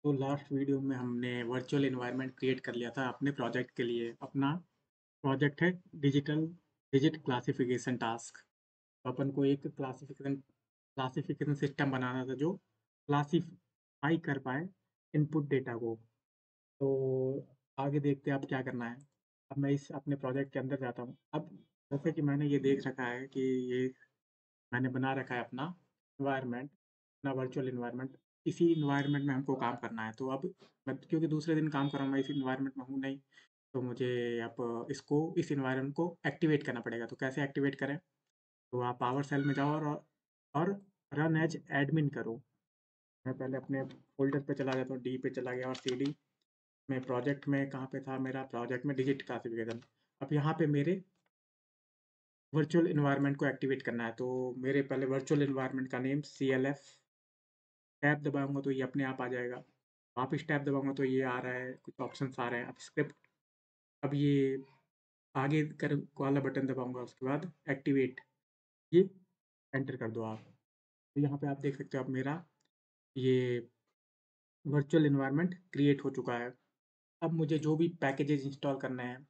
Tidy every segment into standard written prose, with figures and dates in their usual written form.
तो last video में हमने वर्चुअल एनवायरनमेंट क्रिएट कर लिया था अपने प्रोजेक्ट के लिए। अपना प्रोजेक्ट है डिजिट क्लासिफिकेशन टास्क। तो अपन को एक क्लासिफिकेशन सिस्टम बनाना था जो क्लासिफाई कर पाए इनपुट डेटा को। तो आगे देखते हैं अब क्या करना है। अब मैं इस अपने प्रोजेक्ट के अंदर जाता हूँ। अब जैसे कि मैंने ये देख रखा है कि ये मैंने बना रखा है अपना एनवायरनमेंट, अपना वर्चुअल एनवायरनमेंट। इसी एनवायरनमेंट में हमको काम करना है। तो अब मैं क्योंकि दूसरे दिन काम कर रहा हूँ, मैं इसी एनवायरनमेंट में हूँ नहीं, तो मुझे अब इस एनवायरनमेंट को एक्टिवेट करना पड़ेगा। तो कैसे एक्टिवेट करें? तो आप पावर सेल में जाओ और रन एज एडमिन करो। मैं पहले अपने फ़ोल्डर पे चला जाता हूँ, डी पे चला गया और सीडी में प्रोजेक्ट में कहाँ पे था मेरा प्रोजेक्ट में डिजिट क्लासिफिकेशन। अब यहाँ पे मेरे वर्चुअल एनवायरनमेंट को एक्टिवेट करना है। तो मेरे पहले वर्चुअल एनवायरनमेंट का नेम CLF, टैब दबाऊँगा तो ये अपने आप आ जाएगा। वापस टैब दबाऊँगा तो ये आ रहा है, कुछ ऑप्शंस आ रहे हैं। अब स्क्रिप्ट, अब ये आगे कर वाला बटन दबाऊँगा, उसके बाद एक्टिवेट, ये एंटर कर दो आप। तो यहाँ पे आप देख सकते हो अब मेरा ये वर्चुअल एनवायरनमेंट क्रिएट हो चुका है। अब मुझे जो भी पैकेजेज़ इंस्टॉल करने हैं,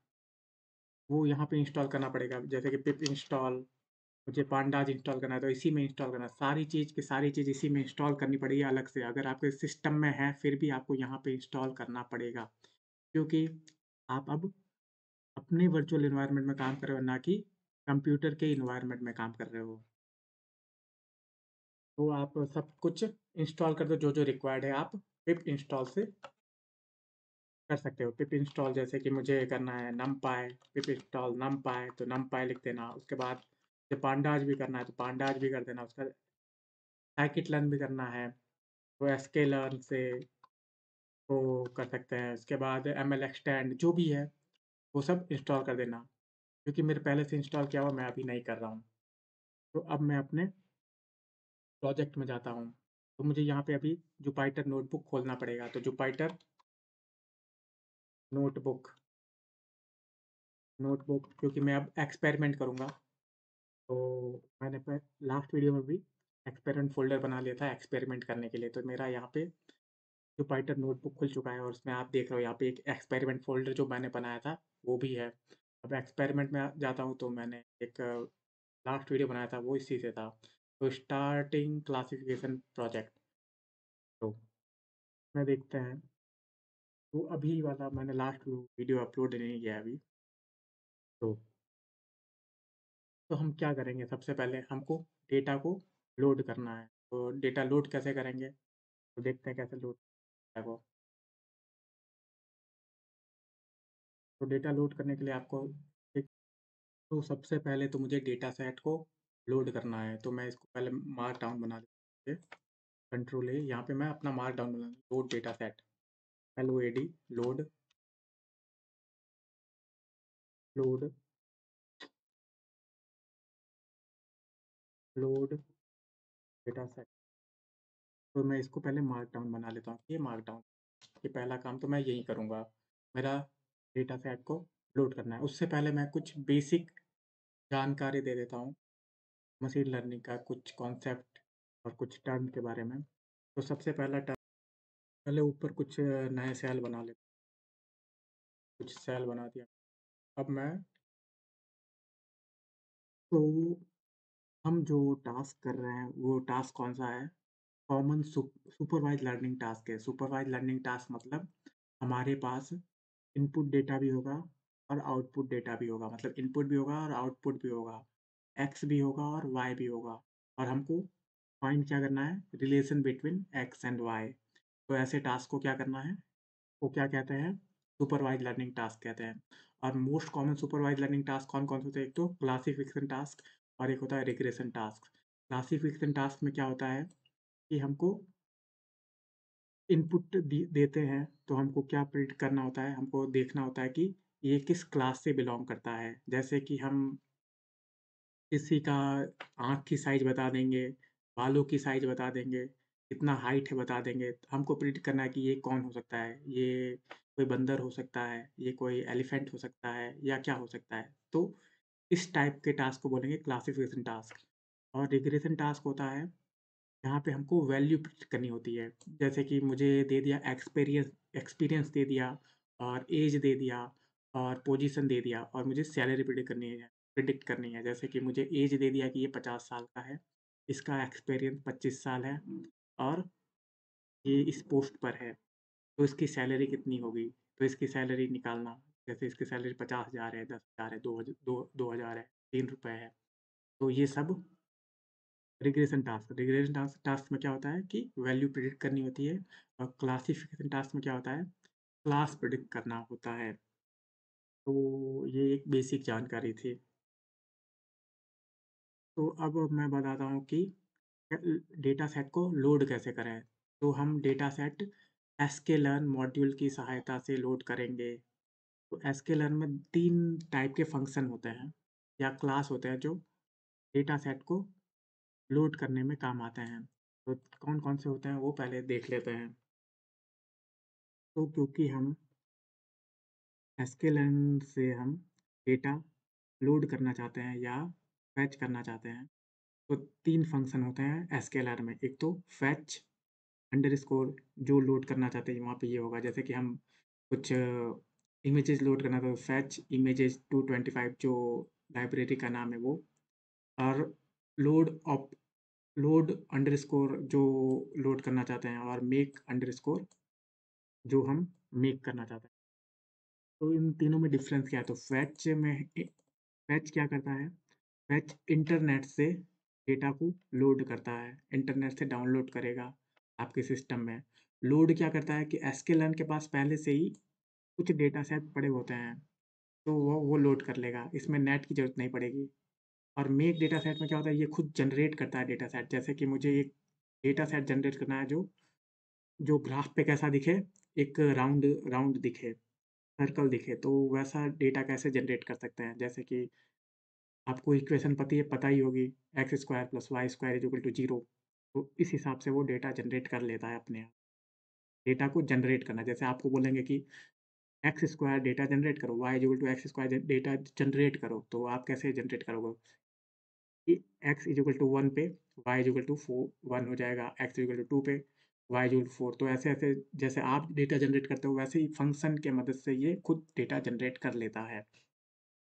वो यहाँ पे इंस्टॉल करना पड़ेगा। जैसे कि पिप इंस्टॉल, मुझे पांडाज इंस्टॉल करना है तो इसी में इंस्टॉल करना है। सारी चीज़ की सारी चीज़ इसी में इंस्टॉल करनी पड़ेगी अलग से। अगर आपके सिस्टम में है फिर भी आपको यहाँ पे इंस्टॉल करना पड़ेगा, क्योंकि आप अब अपने वर्चुअल एनवायरनमेंट में काम कर रहे हो, ना कि कंप्यूटर के एनवायरनमेंट में काम कर रहे हो। तो आप सब कुछ इंस्टॉल कर दो, जो-जो रिक्वायर्ड है आप पिप इंस्टॉल से कर सकते हो। पिप इंस्टॉल जैसे कि मुझे करना है numpy, पिप इंस्टॉल numpy तो numpy लिख देना। उसके बाद मुझे pandas भी करना है तो pandas भी कर देना। उसका scikit-learn भी करना है तो sklearn से वो कर सकते हैं। उसके बाद mlextend जो भी है वो सब इंस्टॉल कर देना, क्योंकि मेरे पहले से इंस्टॉल किया हुआ मैं अभी नहीं कर रहा हूँ। तो अब मैं अपने प्रोजेक्ट में जाता हूँ। तो मुझे यहाँ पे अभी जुपिटर नोटबुक खोलना पड़ेगा। तो जुपिटर नोटबुक नोटबुक क्योंकि मैं अब एक्सपेरिमेंट करूँगा। तो मैंने लास्ट वीडियो में भी एक्सपेरिमेंट फ़ोल्डर बना लिया था एक्सपेरिमेंट करने के लिए। तो मेरा यहाँ पे जुपिटर नोटबुक खुल चुका है और उसमें आप देख रहे हो यहाँ पे एक एक्सपेरिमेंट फ़ोल्डर जो मैंने बनाया था वो भी है। अब एक्सपेरिमेंट में जाता हूँ तो मैंने एक लास्ट वीडियो बनाया था वो इसी से था। तो स्टार्टिंग क्लासिफिकेशन प्रोजेक्ट, तो मैं देखते हैं। तो अभी वाला मैंने लास्ट वीडियो अपलोड नहीं किया है अभी। तो हम क्या करेंगे, सबसे पहले हमको डेटा को लोड करना है। तो डेटा लोड कैसे करेंगे? तो देखते हैं कैसे लोड डेटा को। तो डेटा लोड करने के लिए आपको एक, तो सबसे पहले तो मुझे डेटा सेट को लोड करना है। तो मैं इसको पहले मार्क डाउन बना लेते हैं। कंट्रोल ए, यहाँ पे मैं अपना मार्क डाउन बना load data set, LOAD, load load load data set. तो मैं इसको पहले मार्क डाउन बना लेता हूँ। ये मार्क डाउन, ये पहला काम तो मैं यही करूँगा। मेरा डेटा सेट को लोड करना है। उससे पहले मैं कुछ बेसिक जानकारी दे देता हूँ मशीन लर्निंग का, कुछ कॉन्सेप्ट और कुछ टर्म के बारे में। तो सबसे पहला टर्म, पहले ऊपर कुछ नए सेल बना लेते, कुछ सेल बना दिया। अब मैं, तो हम जो टास्क कर रहे हैं वो टास्क कौन सा है? कॉमन सुपरवाइज लर्निंग टास्क है। सुपरवाइज लर्निंग टास्क मतलब हमारे पास इनपुट डेटा भी होगा और आउटपुट डेटा भी होगा। मतलब इनपुट भी होगा और आउटपुट भी होगा, एक्स भी होगा और वाई भी होगा। और हमको फाइंड क्या करना है? Relation between X and Y. तो ऐसे टास्क को क्या करना है, वो क्या कहते हैं? सुपरवाइज लर्निंग टास्क कहते हैं। और most common supervise learning task कौन कौन से होते हैं? एक तो क्लासिफिकेशन टास्क और एक होता है रिग्रेशन टास्क। क्लासिफिकेशन टास्क में क्या होता है कि हमको इनपुट देते हैं, तो हमको क्या प्रिंट करना होता है? हमको देखना होता है कि ये किस क्लास से बिलोंग करता है। जैसे कि हम किसी का आँख की साइज़ बता देंगे, बालों की साइज़ बता देंगे, कितना हाइट है बता देंगे। तो हमको प्रिडिक्ट करना है कि ये कौन हो सकता है? ये कोई बंदर हो सकता है, ये कोई एलिफेंट हो सकता है या क्या हो सकता है? तो इस टाइप के टास्क को बोलेंगे क्लासिफिकेशन टास्क। और रिग्रेशन टास्क होता है यहाँ पे हमको वैल्यू प्रिडिक्ट करनी होती है। जैसे कि मुझे दे दिया एक्सपीरियंस एक्सपीरियंस दे दिया और ऐज दे दिया और पोजीशन दे दिया और मुझे सैलरी प्रिडिक्ट करनी है। जैसे कि मुझे ऐज दे दिया कि ये 50 साल का है, इसका एक्सपीरियंस 25 साल है और ये इस पोस्ट पर है, तो इसकी सैलरी कितनी होगी? तो इसकी सैलरी निकालना, जैसे इसकी सैलरी 50,000 है, 10,000 है, 2,000 है, ₹3 है। तो ये सब रिग्रेशन टास्क टास्क में क्या होता है कि वैल्यू प्रिडिक्ट करनी होती है और क्लासिफिकेशन टास्क में क्या होता है, क्लास प्रिडिक्ट करना होता है। तो ये एक बेसिक जानकारी थी। तो अब मैं बताता हूँ कि डेटा सेट को लोड कैसे करें। तो हम डेटा सेट sklearn मॉड्यूल की सहायता से लोड करेंगे। तो sklearn में 3 टाइप के फंक्शन होते हैं या क्लास होते हैं जो डेटा सेट को लोड करने में काम आते हैं। तो कौन-कौन से होते हैं वो पहले देख लेते हैं। तो क्योंकि हम sklearn से हम डेटा लोड करना चाहते हैं या फेच करना चाहते हैं, तो 3 फंक्शन होते हैं sklearn में। एक तो फेच अंडरस्कोर जो लोड करना चाहते हैं वहाँ पे ये होगा। जैसे कि हम कुछ इमेजेस लोड करना तो फेच इमेजेस 225 जो लाइब्रेरी का नाम है वो। और लोड ऑप लोड अंडरस्कोर जो लोड करना चाहते हैं और मेक अंडरस्कोर जो हम मेक करना चाहते हैं। तो इन तीनों में डिफरेंस क्या है? तो फेच क्या करता है? फेच इंटरनेट से डेटा को लोड करता है, इंटरनेट से डाउनलोड करेगा आपके सिस्टम में। लोड क्या करता है कि sklearn के पास पहले से ही कुछ डेटा सेट पड़े होते हैं, तो वो लोड कर लेगा, इसमें नेट की ज़रूरत नहीं पड़ेगी। और मेक डेटा सेट में क्या होता है, ये खुद जनरेट करता है डेटा सेट। जैसे कि मुझे एक डेटा सेट जनरेट करना है जो जो ग्राफ पे कैसा दिखे, एक राउंड राउंड दिखे, सर्कल दिखे, तो वैसा डेटा कैसे जनरेट कर सकते हैं? जैसे कि आपको इक्वेशन पता ही होगी, X square plus Y square is equal to 0। तो इस हिसाब से वो डेटा जनरेट कर लेता है अपने आप। डेटा को जनरेट करना, जैसे आपको बोलेंगे कि एक्स स्क्वायर डेटा जनरेट करो, Y is equal to X square data generate करो, तो आप कैसे जनरेट करोगे कि एक्स इज इक्वल टू 1 पे वाई इज इक्वल टू 1 हो जाएगा, एक्स इज इक्वल टू 2 पे वाई इज इक्वल टू 4। तो ऐसे-ऐसे जैसे आप डेटा जनरेट करते हो, वैसे ही फंक्शन के मदद से ये खुद डेटा जनरेट कर लेता है।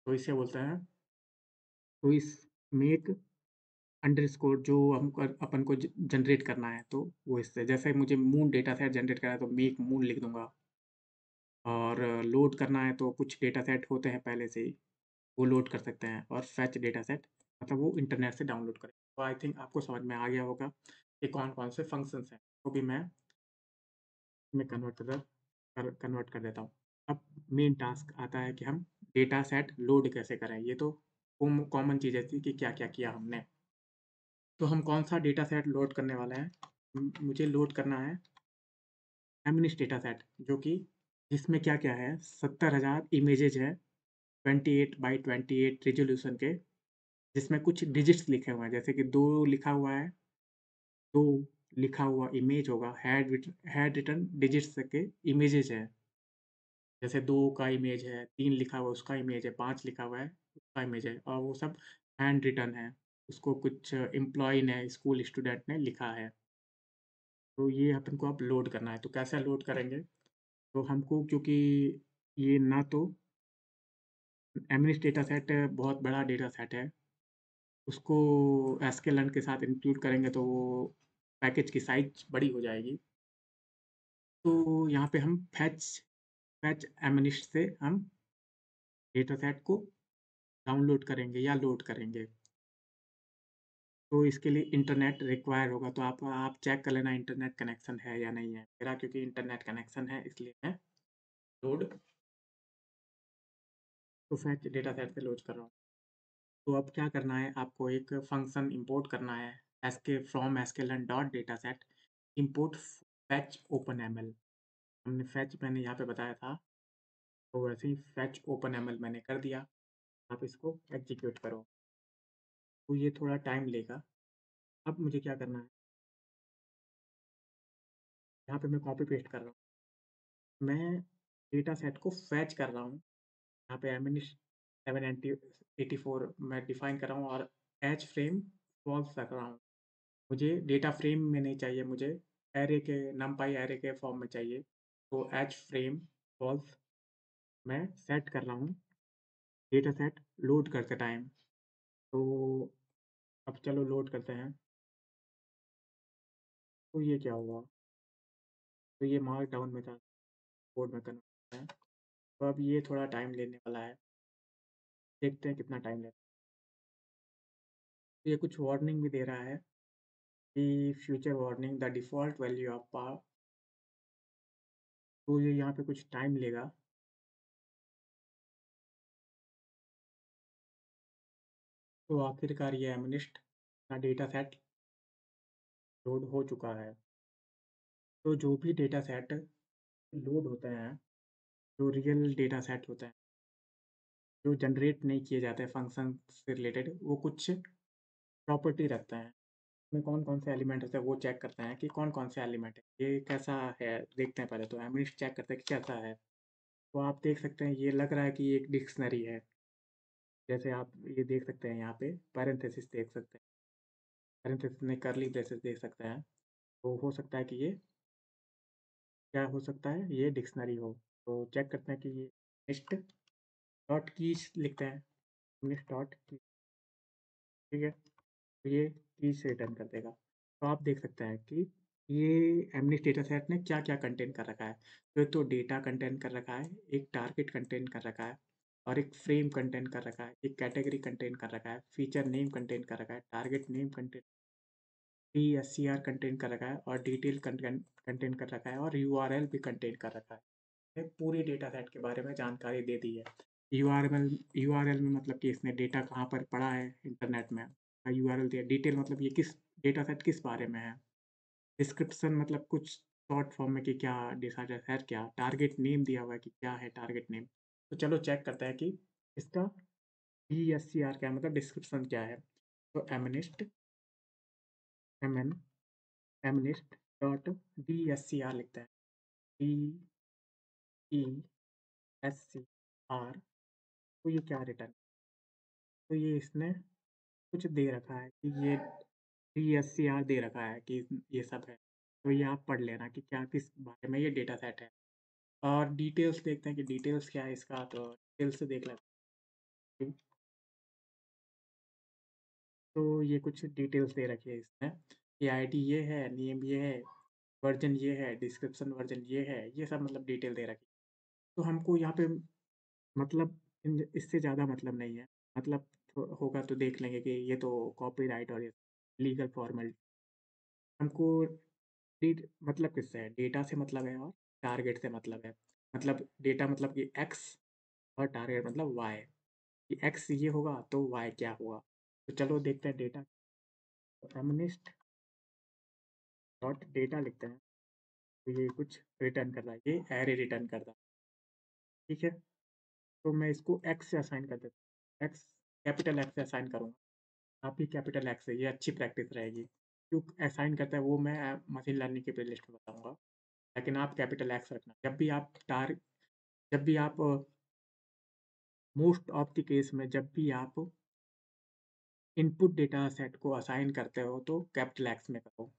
तो इसे बोलते हैं, तो इस मेक अंडरस्कोर जो हमको अपन को जनरेट करना है, तो वो इससे जैसे मुझे मून डेटा सेट जनरेट करना है तो मेक मून लिख दूंगा। और लोड करना है तो कुछ डेटा सेट होते हैं पहले से ही, वो लोड कर सकते हैं। और फेच डेटा सेट मतलब वो इंटरनेट से डाउनलोड करें। तो आई थिंक आपको समझ में आ गया होगा कि कौन कौन से फंक्शंस हैं, वो भी मैं कन्वर्ट कर देता हूँ। अब मेन टास्क आता है कि हम डेटा सेट लोड कैसे करें। ये तो कॉमन चीज़ें थी कि क्या क्या किया हमने। तो हम कौन सा डेटा सेट लोड करने वाले हैं? मुझे लोड करना है एमनिश डेटा सेट, जो कि जिसमें क्या क्या है, 70,000 इमेजेज है 28 बाई 28 रेजोल्यूशन के, जिसमें कुछ डिजिट्स लिखे हुए हैं। जैसे कि 2 लिखा हुआ है, 2 लिखा हुआ इमेज होगा, हैड रिटन डिजिट्स के इमेजेज है। जैसे 2 का इमेज है, 3 लिखा हुआ है उसका इमेज है, 5 लिखा हुआ है उसका इमेज है, और वो सब हैंड रिटन है। उसको कुछ एम्प्लॉयी ने, स्कूल स्टूडेंट ने लिखा है। तो ये अपन को अब लोड करना है। तो कैसे लोड करेंगे? तो हमको, क्योंकि ये ना तो एमनिस डेटा सेट बहुत बड़ा डेटा सेट है, उसको sklearn के साथ इंक्लूड करेंगे तो वो पैकेज की साइज़ बड़ी हो जाएगी। तो यहाँ पे हम फेच एमनिश से हम डेटा सेट को डाउनलोड करेंगे या लोड करेंगे। तो इसके लिए इंटरनेट रिक्वायर होगा, तो आप चेक कर लेना इंटरनेट कनेक्शन है या नहीं है। मेरा क्योंकि इंटरनेट कनेक्शन है इसलिए मैं लोड तो फेच डेटा सेट से लोड कर रहा हूँ। तो अब क्या करना है, आपको एक फंक्शन इंपोर्ट करना है, from sklearn dot data set import fetch open ML. हमने फेच मैंने यहाँ पे बताया था, तो वैसे ही फेच ओपन एमएल मैंने कर दिया। आप इसको एग्जीक्यूट करो, तो ये थोड़ा टाइम लेगा। अब मुझे क्या करना है, यहाँ पे मैं कॉपी पेस्ट कर रहा हूँ। मैं डेटा सेट को फेच कर रहा हूँ, यहाँ पे एमएनएस 784 मैं डिफाइन कर रहा हूँ और एच फ्रेम फॉल्स रख रहा हूँ। मुझे डेटा फ्रेम में नहीं चाहिए, मुझे एरे के नमपाई एरे के फॉर्म में चाहिए। तो एच फ्रेम फॉल्स मैं सेट कर रहा हूँ डेटा सेट लोड करते टाइम। तो अब चलो लोड करते हैं। तो ये क्या हुआ? तो ये मार्क डाउन में था, कोड में करना है। तो अब ये थोड़ा टाइम लेने वाला है, देखते हैं कितना टाइम लेता है। तो ये कुछ वार्निंग भी दे रहा है कि future warning the default value of power. तो ये यहाँ पे कुछ टाइम लेगा। तो आखिरकार ये एमनिस्ट का डेटा सेट लोड हो चुका है। तो जो भी डेटा सेट लोड होते हैं, जो रियल डेटा सेट होते हैं, जो जनरेट नहीं किए जाते हैं फंक्शन से रिलेटेड, वो कुछ प्रॉपर्टी रखते हैं। में कौन-कौन से एलिमेंट होते हैं वो चेक करते हैं कि कौन-कौन से एलिमेंट है। ये कैसा है देखते हैं पहले तो एमनिस्ट चेक करते हैं कि कैसा है। तो आप देख सकते हैं ये लग रहा है कि ये एक डिक्शनरी है। जैसे आप ये देख सकते हैं यहाँ पे पैरेंथेसिस देख सकते हैं। पैरेंथेसिस में कर्ली ब्रेसेस देख सकते हैं। तो हो सकता है कि ये क्या हो सकता है, ये डिक्शनरी हो। तो चेक करते हैं कि ये लिस्ट डॉट कीज लिखते हैं, लिस्ट डॉट की, ठीक है। तो ये कीज से रिटर्न कर देगा। तो आप देख सकते हैं कि ये एमनिस डेटा सेट ने क्या क्या कंटेन कर रखा है। तो एक तो डेटा कंटेन कर रखा है, एक टारगेट कंटेन कर रखा है, और एक फ्रेम कंटेन कर रखा है, एक कैटेगरी कंटेन कर रखा है, फीचर नेम कंटेन कर रखा है, target name contain, TSCR contain कर रखा है, और डिटेल कंटेन कर रखा है, और URL भी कंटेन कर रखा है। ने पूरी डेटा सेट के बारे में जानकारी दे दी है। यूआरएल में मतलब कि इसने डेटा कहाँ पर पड़ा है इंटरनेट में, यूआरएल दिया। डिटेल मतलब ये किस डेटा सेट किस बारे में है। डिस्क्रिप्शन मतलब कुछ शॉर्ट फॉर्म में कि क्या डेटा सेट, क्या टारगेट नेम दिया हुआ है कि क्या है टारगेट नेम। तो चलो चेक करते हैं कि इसका DSCR क्या है, मतलब डिस्क्रिप्शन क्या है। तो MNIST M N MNIST dot DSCR लिखते हैं, DESCR। तो ये क्या रिटर्न, तो ये इसने कुछ दे रखा है कि ये DSCR दे रखा है कि ये सब है। तो ये आप पढ़ लेना कि क्या किस बारे में ये डेटा सेट है। और डिटेल्स देखते हैं कि डिटेल्स क्या है इसका, तो डिटेल्स से देख लेते हैं। तो ये कुछ डिटेल्स दे रखी है इसमें कि आईडी ये है, नेम ये है, वर्जन ये है, डिस्क्रिप्शन वर्जन ये है, ये सब मतलब डिटेल दे रखी है। तो हमको यहाँ पे मतलब इससे ज़्यादा मतलब नहीं है। मतलब होगा तो देख लेंगे कि ये तो कॉपीराइट और ये लीगल फॉर्मेलिटी। हमको डीट मतलब किससे है? डेटा से मतलब है और टारगेट से मतलब है। मतलब डेटा मतलब कि एक्स, और टारगेट मतलब वाई, कि एक्स ये होगा तो वाई क्या होगा। तो चलो देखते हैं डेटा। फेमिनिस्ट डॉट डेटा लिखते हैं। तो ये कुछ रिटर्न कर रहा है, ये एरे रिटर्न कर रहा है, ठीक है। तो मैं इसको एक्स से असाइन कर देता हूँ, एक्स कैपिटल एक्स से असाइन करूँगा। आप भी कैपिटल एक्स से, ये अच्छी प्रैक्टिस रहेगी। क्यों असाइन करता है वो मैं मशीन लर्निंग के प्लेलिस्ट में बताऊँगा। लेकिन आप कैपिटल एक्स रखना जब भी आप मोस्ट ऑफ द केस में जब भी आप इनपुट डेटा सेट को असाइन करते हो तो कैपिटल एक्स में करो।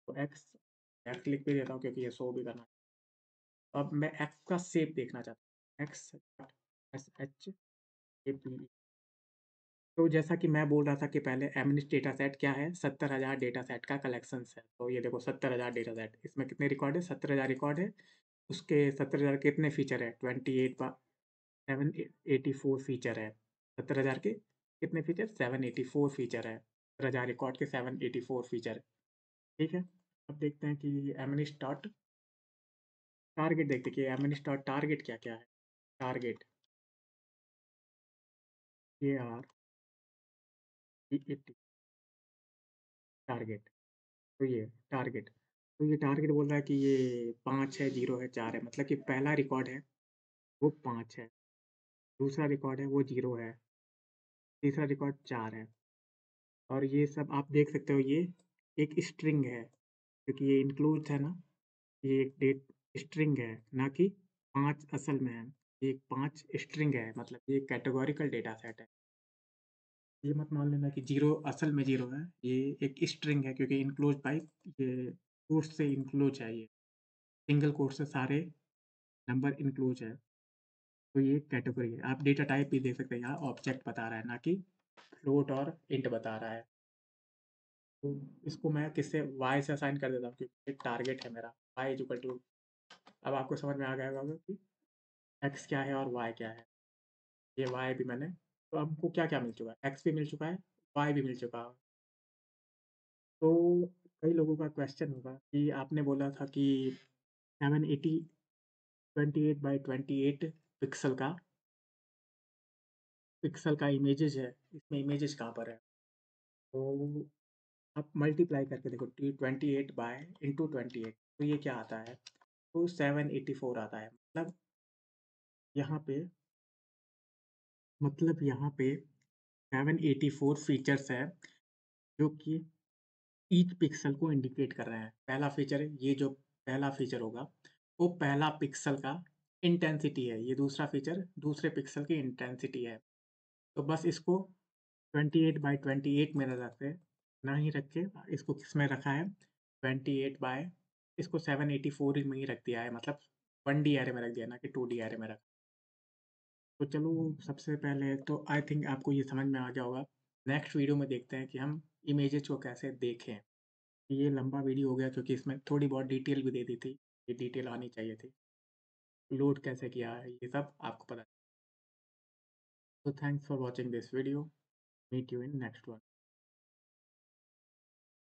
तो एक्स एक्स लिख भी देता हूँ क्योंकि ये शो भी करना है। अब मैं एक्स का शेप देखना चाहता हूँ, x S H A P. तो जैसा कि मैं बोल रहा था कि पहले एमनिस्ट डेटा सेट क्या है, 70,000 डेटा सेट का कलेक्शंस है। तो ये देखो 70,000 डेटा सेट, इसमें कितने रिकॉर्ड है, 70,000 रिकॉर्ड है। उसके 70,000 कितने फीचर है, 784 फीचर है। 70,000 के कितने फीचर, 784 फीचर है। 70,000 रिकॉर्ड के 784 फीचर, ठीक है। अब देखते हैं कि एमनिस्ट डॉट टारगेट, देखते हैं कि एमनिस्ट डॉट टारगेट क्या क्या है। Target ARGET target. तो ये टारगेट, तो ये टारगेट बोल रहा है कि ये 5 है, 0 है, 4 है। मतलब कि पहला रिकॉर्ड है वो 5 है, दूसरा रिकॉर्ड है वो 0 है, तीसरा रिकॉर्ड 4 है। और ये सब आप देख सकते हो, ये एक स्ट्रिंग है क्योंकि ये इंक्लूड है ना। ये एक डेट स्ट्रिंग है, ना कि 5 असल में है। ये 5 स्ट्रिंग है, मतलब ये कैटेगोरिकल डेटा सेट है। ये मत मान लेना कि 0 असल में 0 है, ये एक स्ट्रिंग है क्योंकि इनक्लोज़ बाय ये कोट्स से इनक्लोज़ है ये। सिंगल कोट से सारे नंबर इनक्लोज़ है, तो ये कैटेगरी है। आप डेटा टाइप भी देख सकते हैं यहाँ ऑब्जेक्ट बता रहा है, ना कि फ्लोट और इंट बता रहा है। तो इसको मैं किससे y से असाइन कर देता हूँ क्योंकि एक टारगेट है मेरा y इज़ इक्वल टू अब आपको समझ में आ गया होगा कि x क्या है और y क्या है। ये y भी मैंने तो हमको क्या-क्या मिल चुका है, x भी मिल चुका है, y भी मिल चुका है। तो कई लोगों का क्वेश्चन होगा कि आपने बोला था कि 780 28 बाय 28 पिक्सल का इमेजेस है, इसमें इमेजेस कहाँ पर है? तो आप मल्टीप्लाई करके देखो 28 बाय इंटू 28 तो ये क्या आता है? तो 784 आता है। मतलब यहाँ पे 784 फीचर्स है जो कि ईच पिक्सल को इंडिकेट कर रहे हैं। पहला फीचर ये जो पहला फीचर होगा वो पहला पिक्सल का इंटेंसिटी है। ये दूसरा फीचर दूसरे पिक्सल की इंटेंसिटी है। तो बस इसको 28 बाय 28 में रखे नहीं रखे इसको किस में रखा है 28 बाय इसको 784 में ही रख दिया है मतलब 1D एरे में रख दिया ना कि 2D एरे में रखा। तो चलो सबसे पहले तो आई थिंक आपको ये समझ में आ गया होगा। नेक्स्ट वीडियो में देखते हैं कि हम इमेजेस को कैसे देखें। ये लंबा वीडियो हो गया क्योंकि इसमें थोड़ी बहुत डिटेल भी दे दी थी। ये डिटेल आनी चाहिए थी। लोड कैसे किया है ये सब आपको पता। तो thanks for watching this video. Meet you in next one.